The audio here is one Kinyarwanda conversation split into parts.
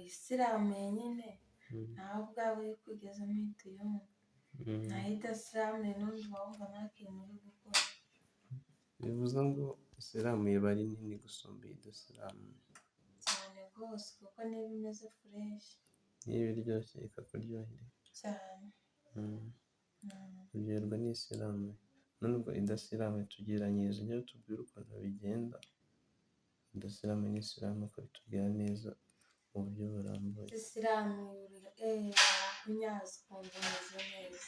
isiramuye nyine nawe ubwawe uri kugezamo uhita uyumva, naho idasiramuye n'undi wumva nta kintu uri gukora. Bivuze ngo isiramuye iba ari nini gusumba idasiramuye cyane rwose, kuko niba imeze fureshi, niba iryoshye ikakuryohera cyane. uryoherwa n'isiramuye. None ubwo idasiramuye tugereranyiriza ibyo tubwira ukuntu bigenda, idasiramuye n'isiramuye ukabitubwira neza mu buryo burambuye. Isiramuye kunyaza ukumva umeze neza,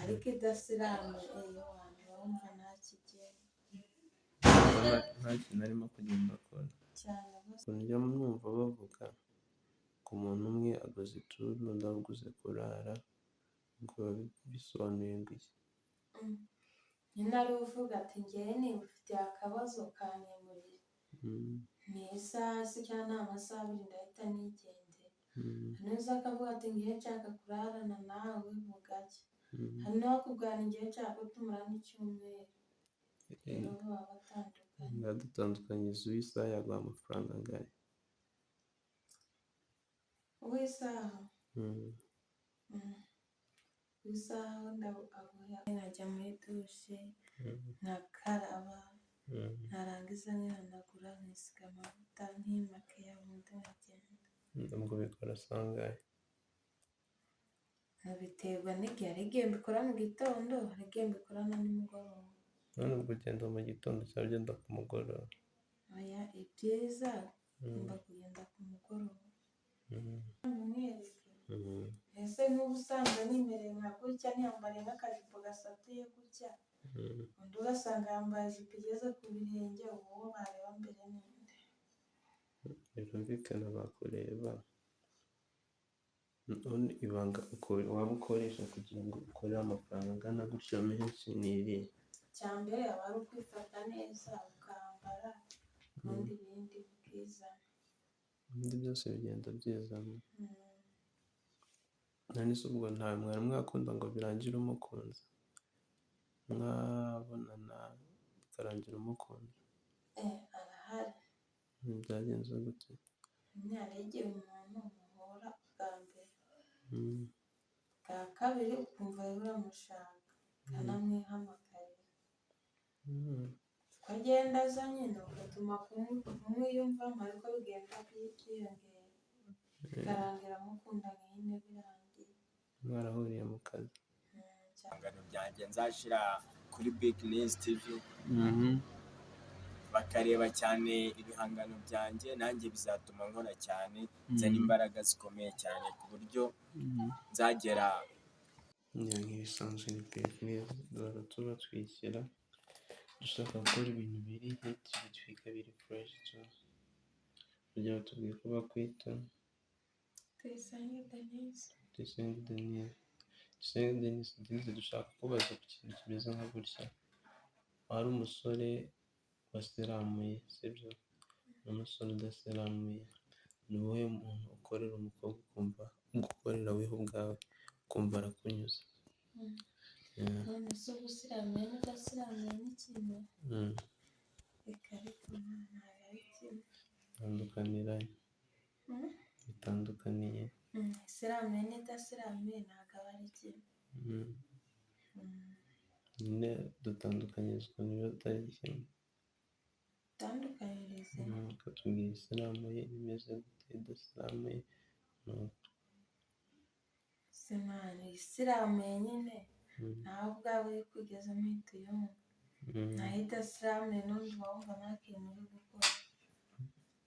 ariko idasiramuye abantu bumva nta kigenda, nta kintu arimo kugenda akora cyane rwose. njya numva bavuga ku muntu umwe aguze ituru n'undi aguze kurara, ngo bisobanuye ngo iki? nyine ari uvuga ati ngewe niba ufitiye akabazo kanyemurira, ni isaha se cyangwa ni amasaha abiri ndahita nigendera. Hano uza akavuga ati ngewe nshaka kurarana nawe bugacya, hano wakubwira ngewe nshaka ko tumara n'icyumweru, rero baba batandukanye. Biradutandukanyiriza uw'isaha yaguha amafaranga angahe? Uw'isaha isaha wenda nkajya muri dushe nkakaraba, narangiza nkihanagura nkisiga amavuta nkimakiya ubundi nkagenda. Ubwo bikora saa ngahe? Biterwa n'igihe, hari igihe mbikora mu gitondo, hari igihe mbikora na nimugoroba. None ubwo ugenda mu gitondo cyangwa ugenda ku mugoroba? Oya, ibyiza ngomba kugenda ku mugoroba. Ese nk'ubu usanga nimereye nka gutya niyambariye nk'akajipo gasatuye gutya, undi ugasanga yambaye ijipo igeze ku birenge, uwo bareba mbere n'inde? Birumvikana bakureba. None ibanga waba ukoresha kugira ngo ukorere amafaranga angana gutya menshi ni irihe? Icya mbere aba ari ukwifata neza, ukambara, ubundi ibindi bikizana. Ibindi byose bigenda byizana. None se ubwo ntawe mwari mwakunda ngo birangire umukunzi? Mwabonana bikarangira umukunzi? Arahari. Byagenze gute? Hari igihe umuntu muhura bwa mbere, bwa kabiri ukumva rero uramushaka ukanamwihamagarira, uko agenda aza nyine ugatuma kumwiyumvamo, ariko bigenda byiyongera bikarangira mukundanye nyine birangiye mwarahuriye mu kazi. Ibihangano byanjye nzashyira kuri Big Nice TV, bakareba cyane ibihangano byanjye, nanjye bizatuma nkora cyane, nzana imbaraga zikomeye cyane ku buryo nzagera. Nk'ibisanzwe ni Big Nice, duhora tuba twishyira dushaka gukora ibintu biri hit, bitwika biri fresh cyane. Kugira ngo tubwire ko bakwita Tuyisenge Denise. Tuyisenge Denise. Tuyisenge Denise, dushaka kubaza ku kintu kimeze nka gutya. Hari umusore wasiramuye, sibyo? N'umusore udasiramuye. Ni wowe muntu ukorera umukobwa ukumva gukorera weho ubwawe ukumva arakunyuze? None se ubusiramuye n'udasiramuye ni kimwe? Reka ariko ntabwo ari kimwe. Bitandukanira bitandukaniye. Isiramuye n'idasiramuye ntabwo aba ari kimwe. Nyine dutandukanyirizwa niba atari kimwe. Dutandukanyirize. Ukatubwira isiramuye imeze gute, idasiramuye nuko. Simani, isiramuye nyine nawe ubwawe uri kugezamo uhita uyumva, naho idasiramuye n'undi wumva nta kintu uri gukora.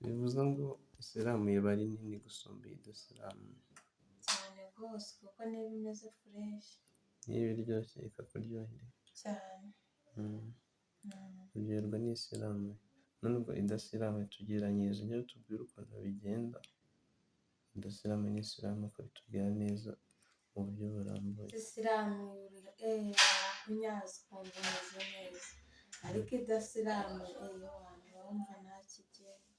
Bivuze ngo isiramuye iba ari nini gusumba idasiramuye. cyane rwose, kuko niba imeze fureshi, niba iryoshye ikakuryohera, cyane. uryoherwa n'isiramuye. None ubwo idasiramuye tugereranyiriza ibyo tubwira ukuntu bigenda, idasiramuye n'isiramuye ukabitubwira neza mu buryo burambuye. Isiramuye kunyaza ukumva umeze neza, ariko idasiramuye abantu bumva nta kigenda,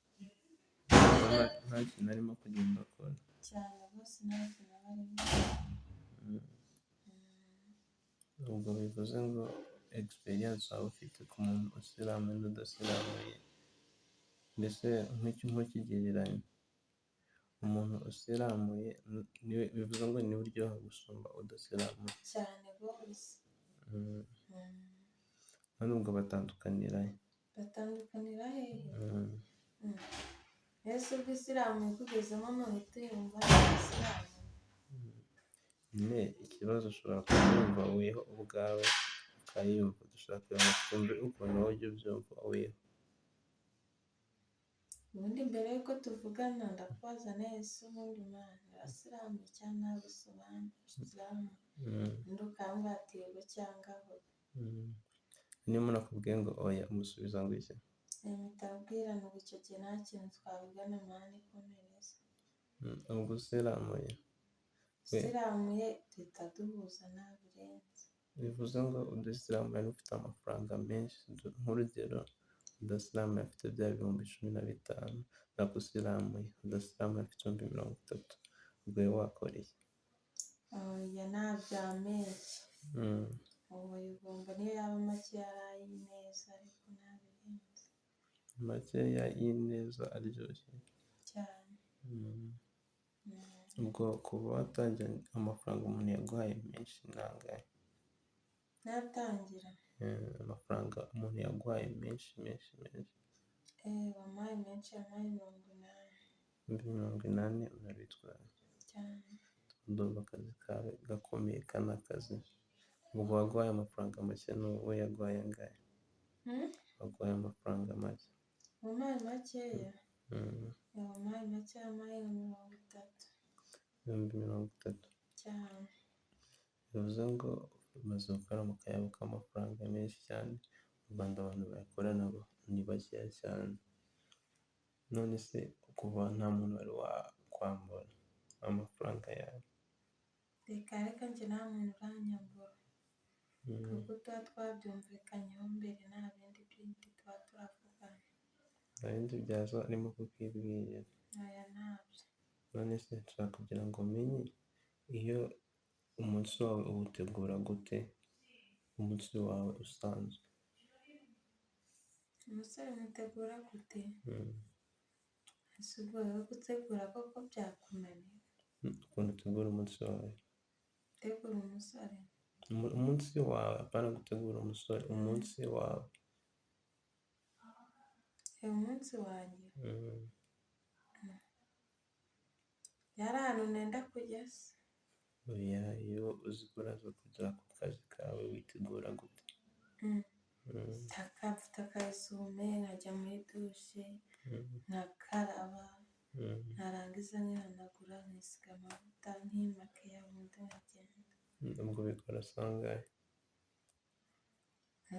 nta kintu arimo kugenda akora, cyane rwose nta kintu aba arimo. ubwo bivuze ngo experience waba ufite ku muntu usiramuye n'udasiramuye, mbese nk'ikigereranyo umuntu usiramuye niwe bivuze ngo niwe uryoha gusumba udasiramuye. cyane rwose. Mm. Mm. none ubwo batandukanira he? Batandukanira hehe? Mm. Mm. Ese ubwo isilamu ikugezemo nuhita uyumva ni isilamu? nyine ikibazo ushobora kubyumva weho ubwawe ukayumva, dushobora kugira ngo twumve ukuntu wowe ujya ubyumva weho. ubundi mbere yuko tuvugana ndakubaza neza ubundi Imana irasilamu cyangwa ntabwo isilamu? Mm. undi ukambwira ati yego cyangwa oya. Mm. niyo umuntu akubwiye ngo oya umusubiza ngo iki? Mutabwira ngo icyo gihe nta kintu twavugana mani komereza. ubwo usiramuye we Isiramuye duhita duhuza nta birenze. bivuze ngo udasiramuye ufite amafaranga menshi, nk'urugero udasiramuye afite bya bihumbi 15, ntabwo usiramuye udasiramuye afite ibihumbi 30, ubwo wowe wakora iki? oya nta bya menshi. Mm. ubu ugomba niyo yaba make yaraye neza ariko nta birenze makeya y'ineza aryoshye cyane. Mm. Mm. ubwo kuba watangira amafaranga umuntu yaguhaye menshi ni angahe? natangira amafaranga umuntu yaguhaye menshi wampaye menshi yampaye 80 ibihumbi 80 unabitwara cyane. ndumva akazi kawe gakomeye kana akazi. ubwo waguhaye amafaranga make n'uwo yaguhaye angahe? waguhaye amafaranga make. wampaye makeya Mm. wampaye make yampaye 30 ibihumbi 30 cyane. bivuze ngo umaze gukora mu kayabo k'amafaranga menshi cyane. mu Rwanda abantu bayakora nabo ni bakeya cyane. none se kuva nta muntu wari wakwambura amafaranga yawe? reka njye nta muntu uranyambura kuko tuba twabyumvikanyeho mbere nta bindi bindi tuba turavugana. nta bindi byaza arimo kukwibwira. aya ntabyo. none se nshaka kugira ngo umenye iyo umunsi wawe uwutegura gute, umunsi wawe usanzwe. umusore mutegura gute? Mm. ese ubwo wowe gutegura koko byakunaniye? ukuntu utegura umunsi wawe. gutegura umusore? umunsi wawe apana gutegura umusore, umunsi wawe. umunsi wanjye Mm. yari ahantu nenda kujya se? oya iyo uzi ko uraza kugera ku kazi kawe witegura gute? mfite akayisume nkajya muri dushe nkakaraba narangiza nkihanagura nkisiga amavuta nkimakiya ubundi nkagenda. ubwo bikora sangahe?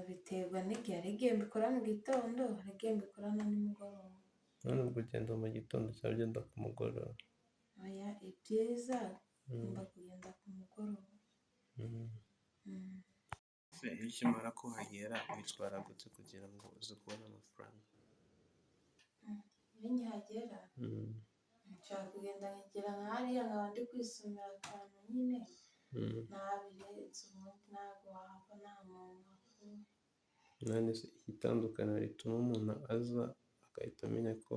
biterwa n'igihe, hari igihe mbikora mu gitondo hari igihe mbikora na nimugoroba. none ubwo ugenda mu gitondo cyangwa ugenda ku mugoroba? oya ibyiza ngomba kugenda ku mugoroba. iyo ukimara kuhagera witwara gute kugira ngo uze kubona amafaranga? iyo nkihagera nshaka kugenda nkegera nka hariya nkaba ndi kwisomera akantu nyine nabirenze ubundi ntabwo wahava nta muntu wakuru. none se itandukana rituma umuntu aza agahita amenya ko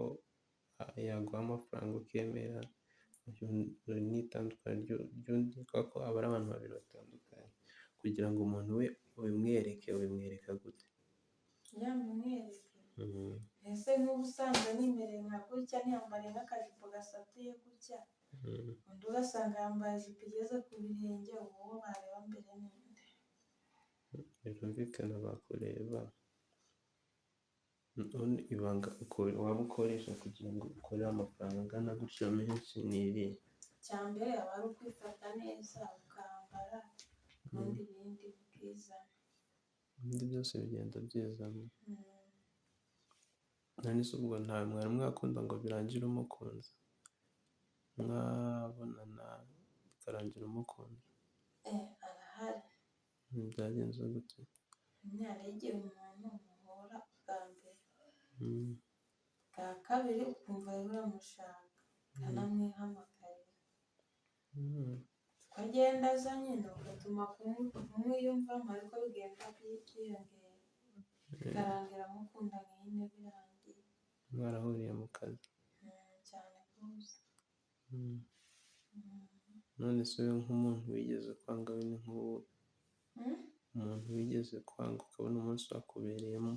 yaguha amafaranga ukemera n'itandukana ry'undi, kuko aba ari abantu babiri batandukanye. kugira ngo umuntu we ubimwereka gute? yamumwereke ese nk'ubu usanzwe nimereye nka gutya niyambariye nk'akajipo gasatuye gutya undi ugasanga yambaye ijipo igeze ku birenge, uwo bareba mbere n'inde? birumvikana bakureba. ibanga waba ukoresha kugira ngo ukorere amafaranga angana gutyo menshi ni irihe? icya mbere aba ari ukwifata neza ukambara ubundi ibindi bikizana. ibindi byose bigenda byizana. none se ubwo ntawe mwari mwakunda ngo birangire umukunzi, mwabonana bikarangira umukunzi? arahari. byagenze gute? hari igihe umuntu muhura bwa mbere bwa kabiri ukumva rero uramushaka ukanamwihamagarira ko agenda aza nyine ugatuma kumwiyumvamo ariko bigenda byiyongera bikarangira mukundanye nyine birangiye mwarahuriye mu kazi. cyane rwose. Mm. None se wowe nk'umuntu wigeze kwanga we ni nk'uwo Mm? umuntu wigeze kwanga ukabona umunsi wakubereyemo